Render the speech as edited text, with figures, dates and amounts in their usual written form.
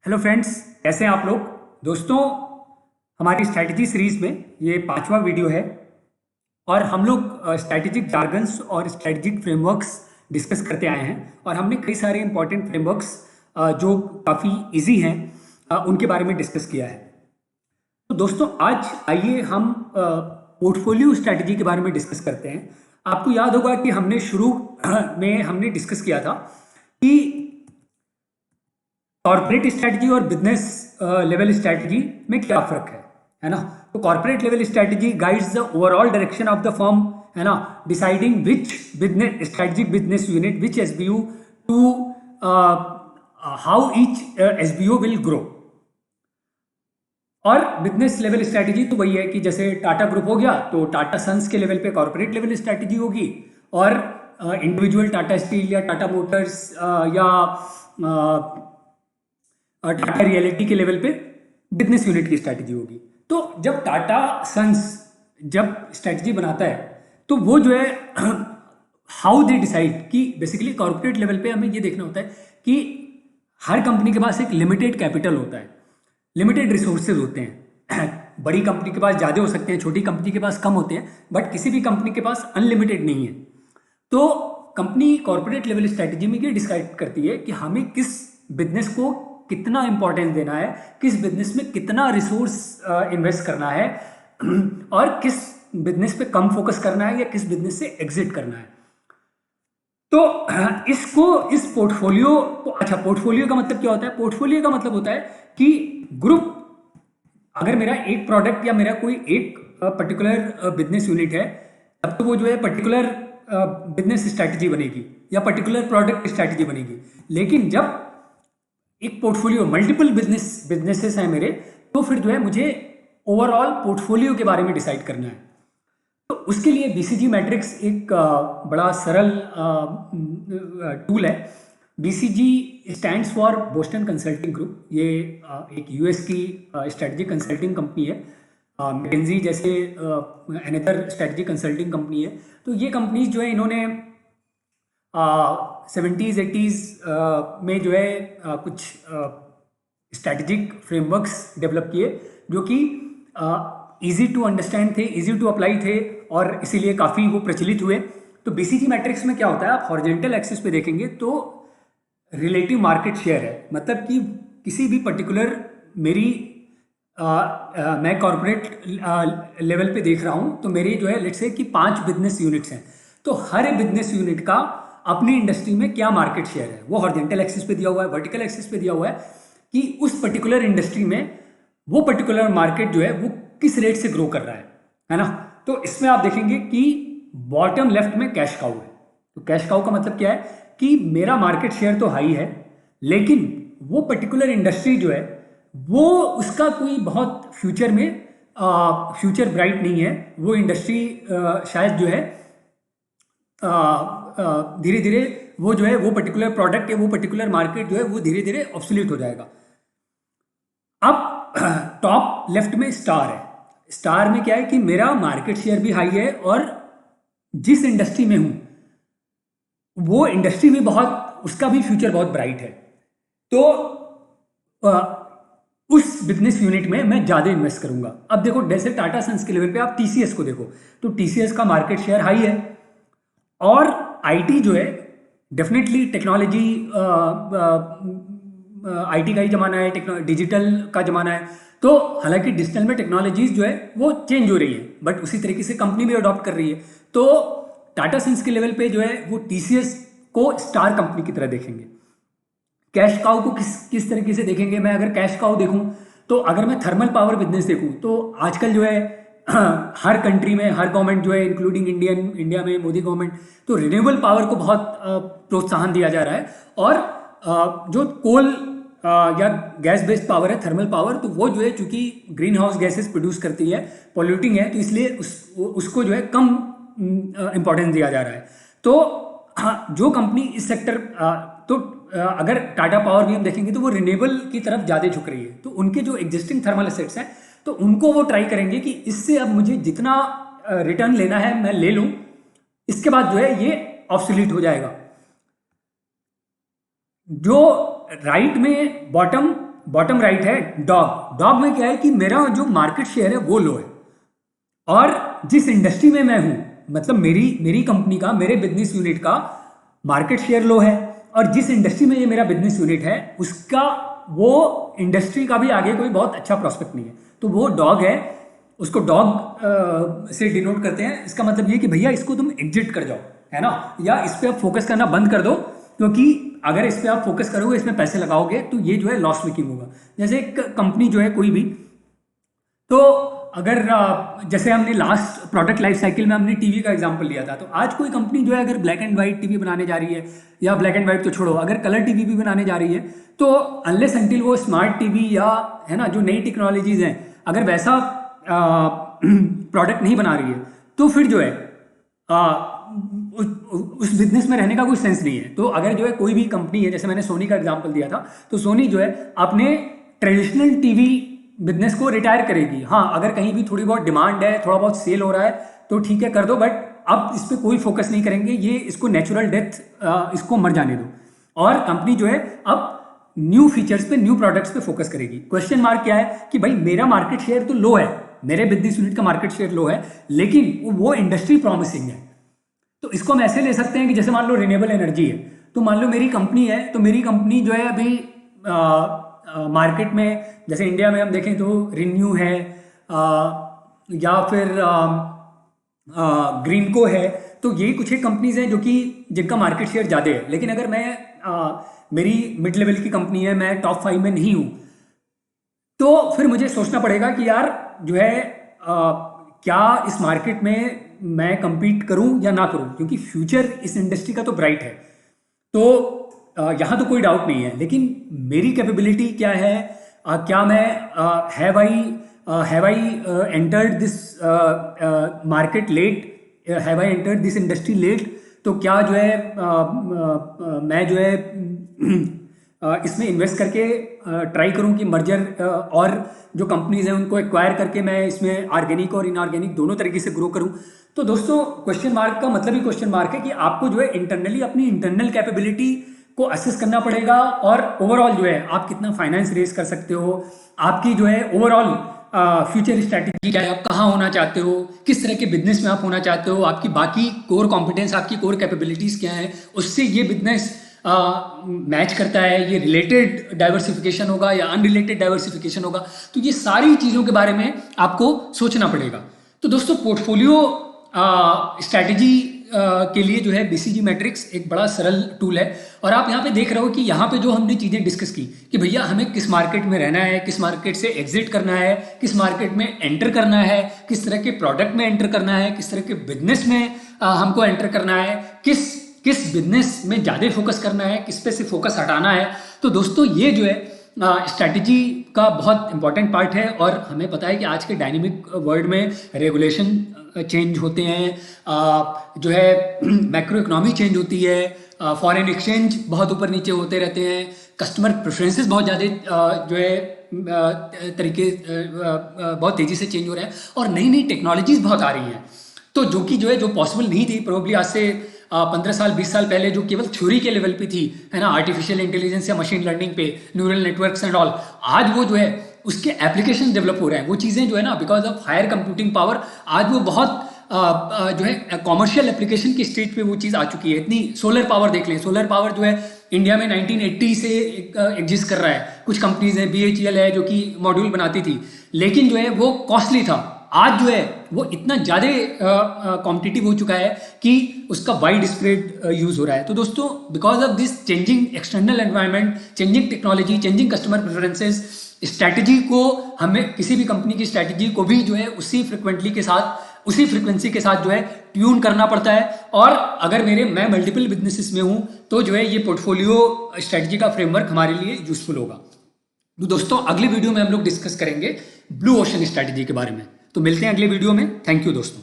Hello friends, कैसे हैं आप लोग। दोस्तों, हमारी स्ट्रैटेजी सीरीज में ये 5वां वीडियो है और हम लोग स्ट्रैटेजिक जार्गन्स और स्ट्रैटेजिक फ्रेमवर्क्स डिस्कस करते आए हैं और हमने कई सारे इंपॉर्टेंट फ्रेमवर्क्स जो काफ़ी इजी हैं उनके बारे में डिस्कस किया है। तो दोस्तों, आज आइए हम पोर्टफोलियो स्ट्रैटेजी के बारे में डिस्कस करते हैं। आपको याद होगा कि हमने शुरू में हमने डिस्कस किया था कि कॉर्पोरेट स्ट्रैटेजी और बिजनेस लेवल स्ट्रैटेजी में क्या फर्क है ना। तो corporate level strategy guides the overall direction of the firm, है ना, deciding which business strategic business unit which SBU to how each SBO will grow. और बिजनेस लेवल स्ट्रैटेजी तो वही है कि जैसे टाटा ग्रुप हो गया तो टाटा सन्स के लेवल पे कॉर्पोरेट लेवल स्ट्रैटेजी होगी और इंडिविजुअल टाटा स्टील या टाटा मोटर्स या टाटा रियलिटी के लेवल पे बिजनेस यूनिट की स्ट्रैटेजी होगी। तो जब टाटा सन्स जब स्ट्रैटेजी बनाता है तो वो जो है हाउ दे डिसाइड कि बेसिकली कॉर्पोरेट लेवल पे हमें ये देखना होता है कि हर कंपनी के पास एक लिमिटेड कैपिटल होता है, लिमिटेड रिसोर्सेज होते हैं। बड़ी कंपनी के पास ज़्यादा हो सकते हैं, छोटी कंपनी के पास कम होते हैं, बट किसी भी कंपनी के पास अनलिमिटेड नहीं है। तो कंपनी कॉर्पोरेट लेवल स्ट्रैटेजी में ये डिसाइड करती है कि हमें किस बिजनेस को कितना इंपॉर्टेंस देना है, किस बिजनेस में कितना रिसोर्स इन्वेस्ट करना है और किस बिजनेस पे कम फोकस करना है या किस बिजनेस से एग्जिट करना है। तो इस पोर्टफोलियो को, अच्छा, पोर्टफोलियो का मतलब क्या होता है? पोर्टफोलियो का मतलब होता है कि ग्रुप, अगर मेरा एक प्रोडक्ट या मेरा कोई एक पर्टिकुलर बिजनेस यूनिट है तब तो वो जो है पर्टिकुलर बिजनेस स्ट्रैटेजी बनेगी या पर्टिकुलर प्रोडक्ट स्ट्रैटेजी बनेगी। लेकिन जब एक पोर्टफोलियो मल्टीपल बिजनेसेस हैं मेरे, तो फिर जो है मुझे ओवरऑल पोर्टफोलियो के बारे में डिसाइड करना है। तो उसके लिए बीसीजी मैट्रिक्स एक बड़ा सरल टूल है। BCG stands for Boston consulting group. ये एक यूएस की स्ट्रेटजी कंसल्टिंग कंपनी है। मैकेंजी जैसे अनदर स्ट्रेटजी कंसल्टिंग कंपनी है। तो ये कंपनीज जो है इन्होंने 70s 80s में जो है कुछ स्ट्रैटेजिक फ्रेमवर्क्स डेवलप किए जो कि इजी टू अंडरस्टैंड थे, इजी टू अप्लाई थे और इसीलिए काफ़ी वो प्रचलित हुए। तो बीसीजी मैट्रिक्स में क्या होता है, आप हॉरिजॉन्टल एक्सिस पे देखेंगे तो रिलेटिव मार्केट शेयर है। मतलब कि किसी भी पर्टिकुलर मेरी मैं कॉर्पोरेट लेवल पे देख रहा हूँ तो मेरी जो है लेट्स से कि 5 बिजनेस यूनिट्स हैं, तो हर बिजनेस यूनिट का अपनी इंडस्ट्री में क्या मार्केट शेयर है वो हॉरिजॉन्टल एक्सिस पे दिया हुआ है, वर्टिकल एक्सिस पे दिया हुआ है कि उस पर्टिकुलर इंडस्ट्री में वो पर्टिकुलर मार्केट जो है वो किस रेट से ग्रो कर रहा है ना। तो इसमें आप देखेंगे कि बॉटम लेफ्ट में कैश काउ है। तो कैश काउ का मतलब क्या है कि मेरा मार्केट शेयर तो हाई है लेकिन वो पर्टिकुलर इंडस्ट्री जो है वो उसका कोई बहुत फ्यूचर में फ्यूचर ब्राइट नहीं है। वो इंडस्ट्री शायद जो है धीरे धीरे वो जो है वो पर्टिकुलर प्रोडक्ट है, वो पर्टिकुलर मार्केट जो है वो धीरे धीरे ऑब्सोल्यूट हो जाएगा। अब टॉप लेफ्ट में स्टार है। स्टार में क्या है कि मेरा मार्केट शेयर भी हाई है और जिस इंडस्ट्री में हूं वो इंडस्ट्री भी बहुत, उसका भी फ्यूचर बहुत ब्राइट है। तो उस बिजनेस यूनिट में मैं ज्यादा इन्वेस्ट करूंगा। अब देखो, जैसे टाटा सन्स के लेवल पे आप टीसीएस को देखो तो टीसीएस का मार्केट शेयर हाई है और आईटी जो है डेफिनेटली टेक्नोलॉजी, आईटी का ही जमाना है, डिजिटल का जमाना है। तो हालांकि डिजिटल में टेक्नोलॉजीज जो है वो चेंज हो रही है बट उसी तरीके से कंपनी भी अडॉप्ट कर रही है। तो टाटा सन्स के लेवल पे जो है वो टीसीएस को स्टार कंपनी की तरह देखेंगे। कैश काउ को किस तरीके से देखेंगे? मैं अगर कैश काउ देखूं तो अगर मैं थर्मल पावर बिजनेस देखूं तो आजकल जो है हर कंट्री में हर गवर्नमेंट जो है इंक्लूडिंग इंडिया में मोदी गवर्नमेंट, तो रिन्यूएबल पावर को बहुत प्रोत्साहन दिया जा रहा है और जो कोल या गैस बेस्ड पावर है, थर्मल पावर, तो वो जो है चूंकि ग्रीन हाउस गैसेस प्रोड्यूस करती है, पॉल्यूटिंग है, तो इसलिए उसको जो है कम इंपॉर्टेंस दिया जा रहा है। तो जो कंपनी इस सेक्टर, तो अगर टाटा पावर भी हम देखेंगे तो वो रिन्यूएबल की तरफ ज़्यादा झुक रही है। तो उनके जो एग्जिस्टिंग थर्मल एसेट्स हैं तो उनको वो ट्राई करेंगे कि इससे अब मुझे जितना रिटर्न लेना है मैं ले लूं, इसके बाद जो है ये ऑब्सोलीट हो जाएगा। जो राइट में बॉटम बॉटम राइट है डॉग। डॉग में क्या है कि मेरा जो मार्केट शेयर है वो लो है, और जिस इंडस्ट्री में मैं हूं, मतलब मेरी कंपनी का, मेरे बिजनेस यूनिट का मार्केट शेयर लो है, और जिस इंडस्ट्री में ये मेरा बिजनेस यूनिट है उसका, वो इंडस्ट्री का भी आगे कोई बहुत अच्छा प्रॉस्पेक्ट नहीं है, तो वो डॉग है, उसको डॉग से डिनोट करते हैं। इसका मतलब ये कि भैया इसको तुम एग्जिट कर जाओ, है ना, या इस पे आप फोकस करना बंद कर दो, क्योंकि अगर इस पे आप फोकस करोगे, इसमें पैसे लगाओगे, तो ये जो है लॉस मेकिंग होगा। जैसे एक कंपनी जो है कोई भी, तो अगर जैसे हमने लास्ट प्रोडक्ट लाइफ साइकिल में हमने टीवी का एग्जांपल लिया था, तो आज कोई कंपनी जो है अगर ब्लैक एंड व्हाइट टीवी बनाने जा रही है, या ब्लैक एंड व्हाइट तो छोड़ो, अगर कलर टीवी भी बनाने जा रही है, तो अनलेस अनटिल वो स्मार्ट टीवी या, है ना, जो नई टेक्नोलॉजीज हैं, अगर वैसा प्रोडक्ट नहीं बना रही है, तो फिर जो है उस बिजनेस में रहने का कोई सेंस नहीं है। तो अगर जो है कोई भी कंपनी है, जैसे मैंने सोनी का एग्जांपल दिया था, तो सोनी जो है अपने ट्रेडिशनल टीवी बिजनेस को रिटायर करेगी। हाँ, अगर कहीं भी थोड़ी बहुत डिमांड है, थोड़ा बहुत सेल हो रहा है, तो ठीक है, कर दो, बट अब इस पर कोई फोकस नहीं करेंगे, ये इसको नेचुरल डेथ, इसको मर जाने दो। और कंपनी जो है अब न्यू फीचर्स पे, न्यू प्रोडक्ट्स पे फोकस करेगी। क्वेश्चन मार्क क्या है कि भाई मेरा मार्केट शेयर तो लो है, मेरे बिजनेस यूनिट का मार्केट शेयर लो है, लेकिन वो इंडस्ट्री प्रॉमिसिंग है। तो इसको हम ऐसे ले सकते हैं कि जैसे मान लो रिन्यूएबल एनर्जी है, तो मान लो मेरी कंपनी है, तो मेरी कंपनी जो है अभी मार्केट में, जैसे इंडिया में हम देखें तो रिन्यू है, या फिर ग्रीनको है, तो ये कुछ एक कंपनीज हैं जो कि जिनका मार्केट शेयर ज़्यादा है। लेकिन अगर मैं मेरी मिड लेवल की कंपनी है, मैं टॉप 5 में नहीं हूँ, तो फिर मुझे सोचना पड़ेगा कि यार जो है क्या इस मार्केट में मैं compete करूं या ना करूं, क्योंकि फ्यूचर इस इंडस्ट्री का तो ब्राइट है। तो यहाँ तो कोई डाउट नहीं है, लेकिन मेरी कैपेबिलिटी क्या है, क्या मैं have I entered this market late, have I entered this industry late, तो क्या जो है मैं जो है इसमें इन्वेस्ट करके ट्राई करूं कि मर्जर और जो कंपनीज हैं उनको एक्वायर करके मैं इसमें ऑर्गेनिक और इनऑर्गेनिक दोनों तरीके से ग्रो करूं। तो दोस्तों, क्वेश्चन मार्क का मतलब ही क्वेश्चन मार्क है कि आपको जो है इंटरनली अपनी इंटरनल कैपेबिलिटी को असेस करना पड़ेगा, और ओवरऑल जो है आप कितना फाइनेंस रेज कर सकते हो, आपकी जो है ओवरऑल फ्यूचर स्ट्रैटेजी क्या है, आप कहाँ होना चाहते हो, किस तरह के बिजनेस में आप होना चाहते हो, आपकी बाकी कोर कॉम्पिटेंस, आपकी कोर कैपेबिलिटीज क्या है, उससे ये बिजनेस मैच करता है, ये रिलेटेड डाइवर्सिफिकेशन होगा या अनरिलेटेड डाइवर्सिफिकेशन होगा। तो ये सारी चीज़ों के बारे में आपको सोचना पड़ेगा। तो दोस्तों, पोर्टफोलियो स्ट्रैटेजी के लिए जो है BCG मैट्रिक्स एक बड़ा सरल टूल है। और आप यहाँ पे देख रहे हो कि यहाँ पे जो हमने चीज़ें डिस्कस की कि भैया हमें किस मार्केट में रहना है, किस मार्केट से एग्जिट करना है, किस मार्केट में एंटर करना है, किस तरह के प्रोडक्ट में एंटर करना है, किस तरह के बिजनेस में हमको एंटर करना है, किस बिजनेस में ज़्यादा फोकस करना है, किस पे से फोकस हटाना है। तो दोस्तों, ये जो है स्ट्रैटेजी का बहुत इंपॉर्टेंट पार्ट है। और हमें पता है कि आज के डायनेमिक वर्ल्ड में रेगुलेशन चेंज होते हैं, जो है मैक्रो इकोनॉमी चेंज होती है, फॉरेन एक्सचेंज बहुत ऊपर नीचे होते रहते हैं, कस्टमर प्रेफरेंसेस बहुत ज़्यादा जो है तरीके बहुत तेज़ी से चेंज हो रहे हैं, और नई नई टेक्नोलॉजीज बहुत आ रही हैं। तो जो कि जो है, जो पॉसिबल नहीं थी प्रोबेबली आज से 15 साल 20 साल पहले, जो केवल थ्योरी के लेवल पे थी, है ना, आर्टिफिशियल इंटेलिजेंस या मशीन लर्निंग पे, न्यूरल नेटवर्क्स एंड ऑल, आज वो जो है उसके एप्लीकेशन डेवलप हो रहे हैं। वो चीज़ें जो है ना, because of higher computing power, आज वो बहुत जो है कॉमर्शियल एप्लीकेशन की स्टेज पे वो चीज़ आ चुकी है। इतनी सोलर पावर देख लें, सोलर पावर जो है इंडिया में 1980 से एग्जिस्ट कर रहा है। कुछ कंपनीज हैं, BHEL है जो कि मॉड्यूल बनाती थी, लेकिन जो है वो कॉस्टली था। आज जो है वो इतना ज़्यादा कॉम्पिटिटिव हो चुका है कि उसका वाइड स्प्रेड यूज़ हो रहा है। तो दोस्तों, because of this changing external environment, changing technology, changing customer preferences, strategy को हमें, किसी भी कंपनी की स्ट्रैटेजी को भी जो है उसी फ्रिक्वेंसी के साथ जो है ट्यून करना पड़ता है। और अगर मैं मल्टीपल बिजनेसेस में हूँ, तो जो है ये पोर्टफोलियो स्ट्रैटेजी का फ्रेमवर्क हमारे लिए यूजफुल होगा। तो दोस्तों, अगले वीडियो में हम लोग डिस्कस करेंगे ब्लू ओशन स्ट्रैटेजी के बारे में। तो मिलते हैं अगले वीडियो में। थैंक यू दोस्तों।